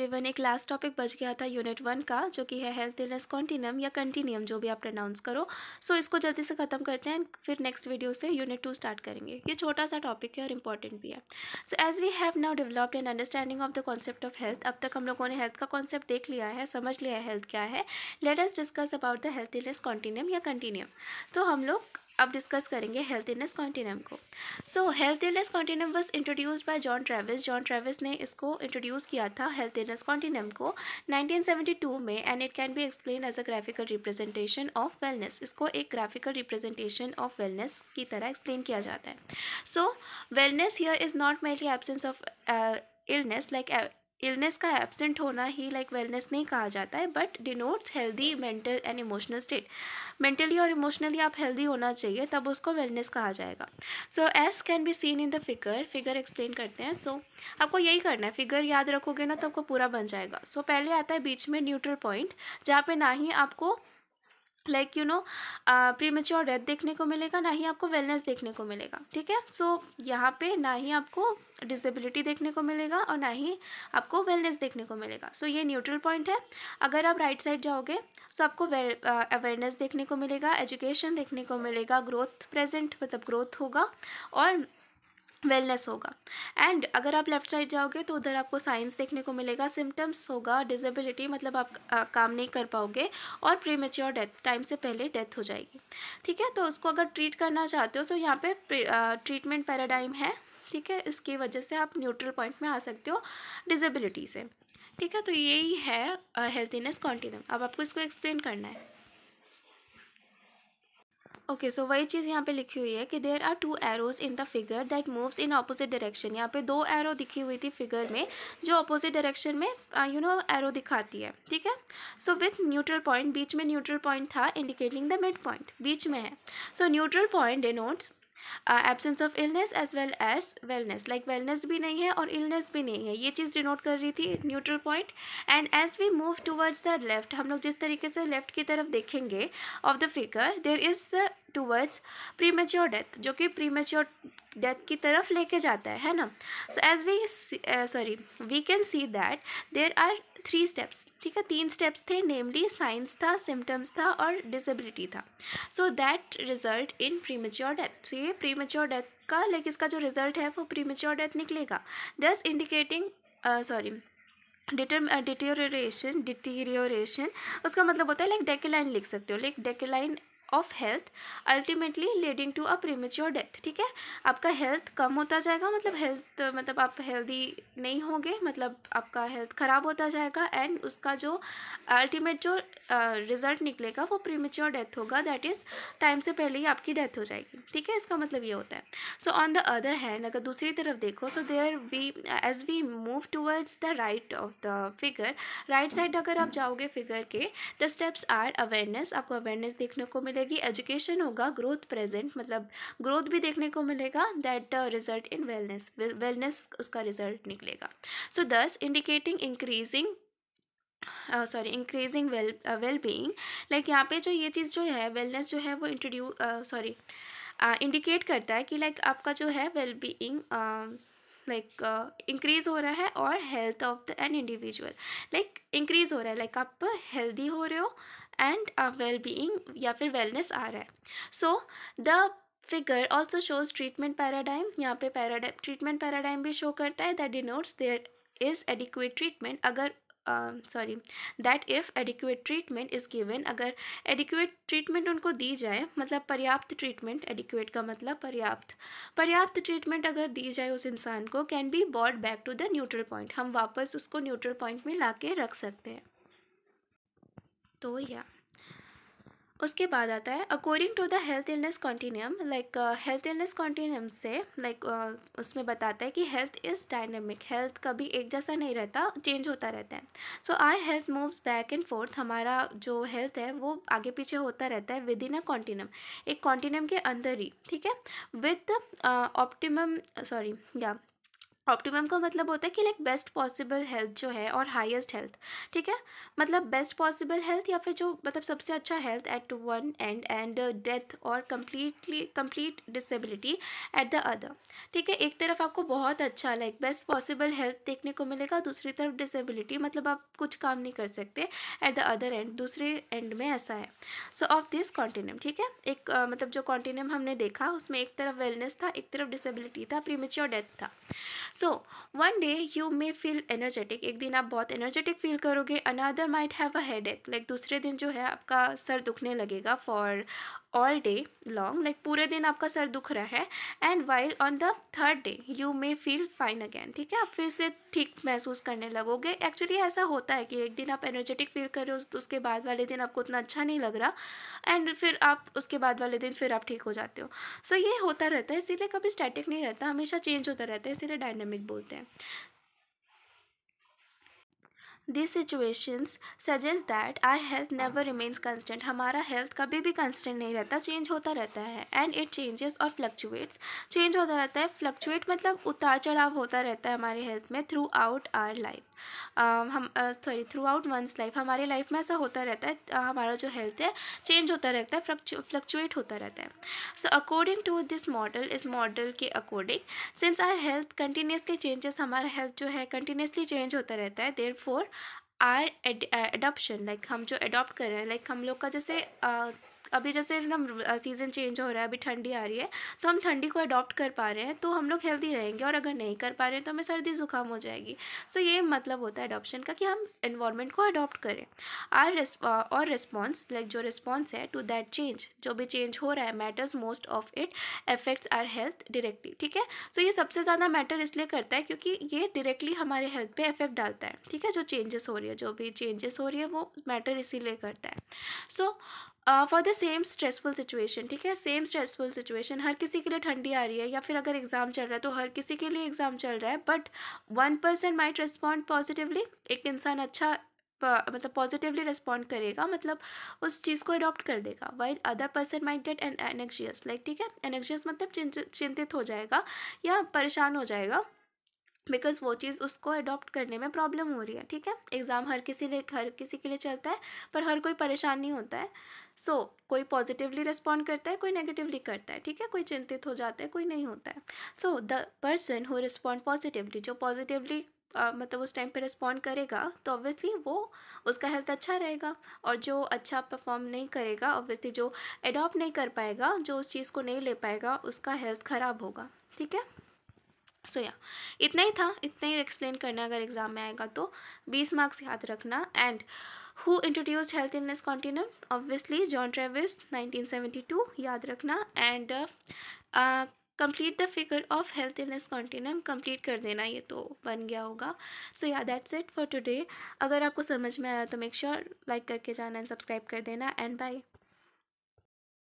Everyone, एक last topic बच गया था यूनिट 1 का, जो कि है हेल्थ इलनेस कॉन्टिन्यूम या कंटिन्यूम, जो भी आप प्रोनाउंस करो। सो इसको जल्दी से ख़त्म करते हैं, फिर नेक्स्ट वीडियो से यूनिट 2 स्टार्ट करेंगे। ये छोटा सा टॉपिक है और इम्पॉर्टेंट भी है। So as we have now developed an understanding of the concept of health, अब तक हम लोगों ने हेल्थ का कॉन्सेप्ट देख लिया है, समझ लिया है हेल्थ क्या है। Let us discuss about the health illness continuum या कंटिन्यूम। तो हम लोग अब डिस्कस करेंगे हेल्थ इलनेस कॉन्टिन्यूम को। सो health illness continuum was introduced by John Travis. John Travis ने इसको इंट्रोड्यूस किया था हेल्थ इलनेस कॉन्टिन्यूम को 1972 में, and it can be explain as a graphical representation of wellness. इसको एक ग्राफिकल रिप्रेजेंटेशन ऑफ वेलनेस की तरह एक्सप्लेन किया जाता है। So wellness here is not merely absence of illness, like illness का एब्सेंट होना ही लाइक वेलनेस नहीं कहा जाता है, but denotes healthy mental and emotional state. Mentally और इमोशनली आप हेल्दी होना चाहिए, तब उसको वेलनेस कहा जाएगा। So as can be seen in the figure explain करते हैं। सो आपको यही करना है, फिगर याद रखोगे ना तो आपको पूरा बन जाएगा। सो पहले आता है बीच में न्यूट्रल पॉइंट, जहाँ पे ना ही आपको लाइक प्रीमेच्योर डेथ देखने को मिलेगा, ना ही आपको वेलनेस देखने को मिलेगा। ठीक है, सो यहाँ पे ना ही आपको डिसेबिलिटी देखने को मिलेगा और ना ही आपको वेलनेस देखने को मिलेगा। सो ये न्यूट्रल पॉइंट है। अगर आप राइट साइड जाओगे सो आपको अवेयरनेस देखने को मिलेगा, एजुकेशन देखने को मिलेगा, ग्रोथ प्रेजेंट मतलब ग्रोथ होगा और वेलनेस होगा। एंड अगर आप लेफ्ट साइड जाओगे तो उधर आपको साइंस देखने को मिलेगा, सिम्टम्स होगा, डिसेबिलिटी मतलब आप काम नहीं कर पाओगे, और प्रीमेच्योर डेथ, टाइम से पहले डेथ हो जाएगी। ठीक है, तो उसको अगर ट्रीट करना चाहते हो तो यहाँ पे ट्रीटमेंट पैराडाइम है। ठीक है, इसकी वजह से आप न्यूट्रल पॉइंट में आ सकते हो डिसेबिलिटी से। ठीक है, तो यही है हेल्थीनेस कॉन्टिन्यूम। अब आपको इसको एक्सप्लेन करना है। ओके, सो वही चीज़ यहाँ पे लिखी हुई है कि there are 2 arrows in the figure that moves in opposite direction. यहाँ पे 2 एरो दिखी हुई थी फिगर में, जो ऑपोजिट डायरेक्शन में एरो दिखाती है। ठीक है, सो विथ न्यूट्रल पॉइंट, बीच में न्यूट्रल पॉइंट था इंडिकेटिंग द मिड पॉइंट, बीच में है। So neutral point denotes absence of illness as well as wellness, like wellness भी नहीं है और इलनेस भी नहीं है, ये चीज़ डिनोट कर रही थी neutral point. And as we move towards the left, हम लोग जिस तरीके से लेफ्ट की तरफ देखेंगे of the figure, there is towards premature death, जो कि प्रीमेच्योर डेथ की तरफ लेके जाता है ना। So as we can see that there are 3 steps. ठीक है, 3 स्टेप्स थे, नेमली साइंस था, सिम्टम्स था और डिसेबिलिटी था। So that result in premature death. So ये प्रीमेच्योर डेथ का लाइक इसका जो रिजल्ट है वो प्रीमेच्योर डेथ निकलेगा, दस इंडिकेटिंग डिटीरियोरेशन। उसका मतलब होता है लाइक डेक्लाइन, लिख सकते हो like decline of health ultimately leading to a premature death. ठीक है, आपका हेल्थ कम होता जाएगा, मतलब आप हेल्दी नहीं होगे, मतलब आपका हेल्थ ख़राब होता जाएगा, एंड उसका जो अल्टीमेट जो रिजल्ट निकलेगा वो प्रीमेच्योर डेथ होगा, दैट इज़ टाइम से पहले ही आपकी डेथ हो जाएगी। ठीक है, इसका मतलब ये होता है। So on the other hand, अगर दूसरी तरफ देखो, so there we as we move towards the right of the figure, right side अगर आप जाओगे फिगर के, द स्टेप्स आर अवेयरनेस, आपको अवेयरनेस देखने को मिलेगी, एजुकेशन होगा, ग्रोथ प्रेजेंट मतलब ग्रोथ भी देखने को मिलेगा, that result in wellness, wellness उसका रिजल्ट निकलेगा। सो दस indicating increasing well being, like यहाँ पे जो ये चीज़ जो है वेलनेस जो है वो इंडिकेट करता है कि लाइक आपका जो है वेल बीइंग इंक्रीज़ हो रहा है, और health of the an individual like increase हो रहा है, लाइक आप हेल्दी हो रहे हो एंड वेल बीइंग या फिर वेलनेस आ रहा है। So the figure also shows treatment paradigm, यहाँ पे ट्रीटमेंट पैराडाइम भी शो करता है, that denotes there is adequate treatment, अगर that if adequate treatment is given, अगर एडिक्वेट ट्रीटमेंट उनको दी जाए, मतलब पर्याप्त ट्रीटमेंट, एडिक्वेट का मतलब पर्याप्त ट्रीटमेंट अगर दी जाए उस इंसान को, can be bought back to the neutral point, हम वापस उसको न्यूट्रल पॉइंट में ला के रख सकते हैं। तो या उसके बाद आता है according to the health illness continuum, like health illness continuum से लाइक उसमें बताता है कि हेल्थ इज़ डायनेमिक, हेल्थ कभी एक जैसा नहीं रहता, चेंज होता रहता है। So our health moves back and forth, हमारा जो हेल्थ है वो आगे पीछे होता रहता है विद इन अ कॉन्टिन्यूम, एक कॉन्टिन्यूम के अंदर ही। ठीक है, विद ऑप्टिमम ऑप्टिमम का मतलब होता है कि लाइक बेस्ट पॉसिबल हेल्थ जो है और हाईएस्ट हेल्थ, ठीक है। मतलब बेस्ट पॉसिबल हेल्थ या फिर जो मतलब सबसे अच्छा health at one end death और complete disability at the other, ठीक है। एक तरफ आपको बहुत अच्छा लाइक बेस्ट पॉसिबल हेल्थ देखने को मिलेगा, दूसरी तरफ डिसेबिलिटी मतलब आप कुछ काम नहीं कर सकते एट द अदर एंड, दूसरे एंड में ऐसा है। सो ऑफ दिस कॉन्टिन्यूम, ठीक है। एक मतलब जो कॉन्टिन्यूम हमने देखा उसमें एक तरफ वेलनेस था, एक तरफ डिसेबिलिटी था, प्रीमेच्योर डेथ था। So one day you may feel energetic, एक दिन आप बहुत एनर्जेटिक फील करोगे। Another might have a headache, like दूसरे दिन जो है आपका सर दुखने लगेगा for all day long, like पूरे दिन आपका सर दुख रहा है। And while on the third day you may feel fine again, ठीक है। आप फिर से ठीक महसूस करने लगोगे। एक्चुअली ऐसा होता है कि एक दिन आप एनर्जेटिक फील कर रहे हो तो उसके बाद वाले दिन आपको उतना अच्छा नहीं लग रहा, एंड फिर आप उसके बाद वाले दिन फिर आप ठीक हो जाते हो। सो ये होता रहता है, इसीलिए कभी स्टैटिक नहीं रहता, हमेशा चेंज होता रहता है, इसीलिए डायनेमिक बोलते हैं। These situations suggest that our health never remains constant, हमारा हेल्थ कभी भी constant नहीं रहता, चेंज होता रहता है। एंड इट चेंजेस और फ्लक्चुएट्स, चेंज होता रहता है, फ्लक्चुएट मतलब उतार चढ़ाव होता रहता है हमारे हेल्थ में थ्रू आउट आवर लाइफ। हम sorry through out one's life, हमारी लाइफ में ऐसा होता रहता है। हमारा जो हेल्थ है चेंज होता रहता है, फ्लक्चुएट होता रहता है। So according to this model, इस मॉडल के according since our health continuously changes, हमारा हेल्थ जो है कंटिन्यूसली चेंज होता रहता है, देयरफॉर आर एडॉप्शन, लाइक हम जो अडॉप्ट कर रहे हैं, लाइक हम लोग का जैसे अभी जैसे ना सीज़न चेंज हो रहा है, अभी ठंडी आ रही है, तो हम ठंडी को अडॉप्ट कर पा रहे हैं तो हम लोग हेल्दी रहेंगे, और अगर नहीं कर पा रहे हैं तो हमें सर्दी ज़ुकाम हो जाएगी। सो ये मतलब होता है अडॉप्शन का कि हम इन्वायरमेंट को अडॉप्ट करें। और रिस्पॉन्स, लाइक जो रिस्पॉन्स है टू दैट चेंज, जो भी चेंज हो रहा है, matters most of it affects our health directly, ठीक है। सो ये सबसे ज़्यादा मैटर इसलिए करता है क्योंकि ये डायरेक्टली हमारे हेल्थ पे इफेक्ट डालता है, ठीक है। जो चेंजेस हो रही है, जो भी चेंजेस हो रही है वो मैटर इसीलिए करता है। So for the same stressful situation, ठीक है, सेम स्ट्रेसफुल सिचुएशन, हर किसी के लिए ठंडी आ रही है या फिर अगर एग्ज़ाम चल रहा है तो हर किसी के लिए एग्ज़ाम चल रहा है, बट 1% माइट रिस्पॉन्ड पॉजिटिवली, एक इंसान अच्छा मतलब पॉजिटिवली रिस्पॉन्ड करेगा, मतलब उस चीज़ को अडॉप्ट कर देगा, while other person might get an anxious, like ठीक है, एनेक्शियस मतलब चिंतित हो जाएगा या परेशान हो जाएगा, बिकॉज वो चीज़ उसको अडॉप्ट करने में प्रॉब्लम हो रही है, ठीक है। एग्ज़ाम हर किसी के लिए चलता है, पर हर कोई परेशान नहीं होता है। सो कोई पॉजिटिवली रिस्पॉन्ड करता है, कोई नेगेटिवली करता है, ठीक है, कोई चिंतित हो जाता है, कोई नहीं होता है। So the person who respond positively, जो पॉजिटिवली मतलब उस टाइम पे रिस्पॉन्ड करेगा तो ऑब्वियसली वो उसका हेल्थ अच्छा रहेगा, और जो अच्छा परफॉर्म नहीं करेगा, ऑब्वियसली जो अडॉप्ट नहीं कर पाएगा, जो उस चीज़ को नहीं ले पाएगा, उसका हेल्थ ख़राब होगा, ठीक है। सो या इतना ही था, इतना ही एक्सप्लेन करना अगर एग्जाम में आएगा तो। 20 मार्क्स याद रखना। And who introduced health illness continuum, obviously John Travis 1972, याद रखना। And complete the figure of health illness continuum, complete कर देना, ये तो बन गया होगा। सो या दैट्स इट फॉर टुडे। अगर आपको समझ में आया तो मेक श्योर लाइक करके जाना एंड सब्सक्राइब कर देना, एंड बाय।